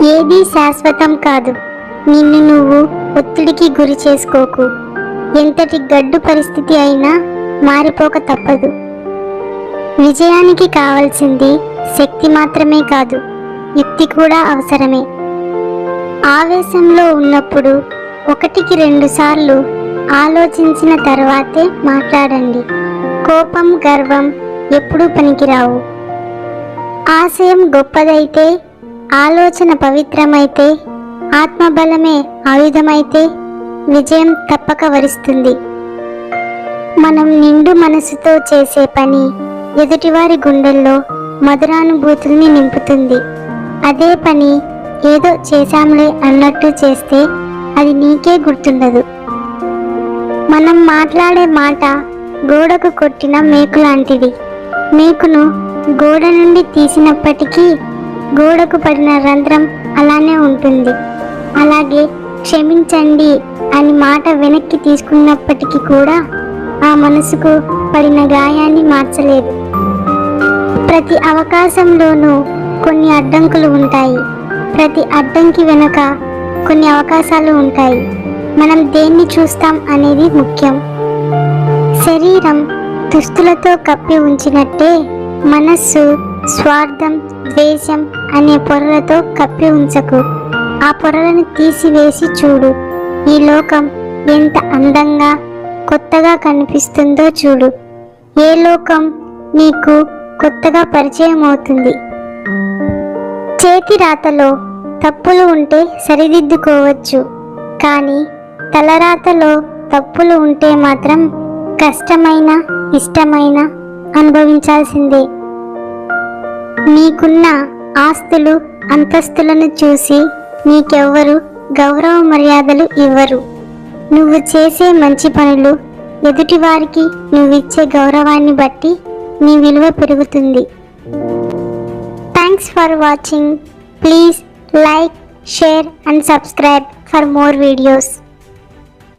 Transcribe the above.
ఏదీ శాశ్వతం కాదు. నిన్ను నువ్వు ఒత్తిడికి గురి చేసుకోకు. ఎంతటి గడ్డు పరిస్థితి అయినా మారిపోక తప్పదు. విజయానికి కావాల్సింది శక్తి మాత్రమే కాదు, యుక్తి కూడా అవసరమే. ఆవేశంలో ఉన్నప్పుడు 1-2 సార్లు ఆలోచించిన తర్వాతే మాట్లాడండి. కోపం, గర్వం ఎప్పుడూ పనికిరావు. ఆశయం గొప్పదైతే, ఆలోచన పవిత్రమైతే, ఆత్మబలమే ఆయుధమైతే విజయం తప్పక వరిస్తుంది. మనం నిండు మనసుతో చేసే పని ఎదుటివారి గుండెల్లో మధురానుభూతుల్ని నింపుతుంది. అదే పని ఏదో చేశాంలే అన్నట్టు చేస్తే అది నీకే గుర్తుండదు. మనం మాట్లాడే మాట గోడకు కొట్టిన మేకు లాంటిది. మేకును గోడ నుండి తీసినప్పటికీ గోడకు పడిన రంధ్రం అలానే ఉంటుంది. అలాగే క్షమించండి అని మాట వెనక్కి తీసుకున్నప్పటికీ కూడా ఆ మనసుకు పడిన గాయాన్ని మార్చలేదు. ప్రతి అవకాశంలోనూ కొన్ని అడ్డంకులు ఉంటాయి. ప్రతి అడ్డంకి వెనుక కొన్ని అవకాశాలు ఉంటాయి. మనం దేన్ని చూస్తాం అనేది ముఖ్యం. శరీరం దుస్తులతో కప్పి ఉంచినట్టే మనస్సు స్వార్థం, ద్వేషం అనే పొరలతో కప్పి ఉంచకు. ఆ పొరలను తీసివేసి చూడు. ఈ లోకం ఎంత అందంగా, కొత్తగా కనిపిస్తుందో చూడు. ఏ లోకం నీకు కొత్తగా పరిచయం అవుతుంది. చేతి రాతలో తప్పులు ఉంటే సరిదిద్దుకోవచ్చు, కానీ తలరాతలో తప్పులు ఉంటే మాత్రం కష్టమైన, ఇష్టమైన అనుభవించాల్సిందే. నీకున్న ఆస్తులు, అంతస్తులను చూసి నీకెవ్వరు గౌరవ మర్యాదలు ఇవ్వరు. నువ్వు చేసే మంచి పనులు, ఎదుటివారికి నువ్విచ్చే గౌరవాన్ని బట్టి నీ విలువ పెరుగుతుంది. Thanks for watching. Please like, share and subscribe for more videos.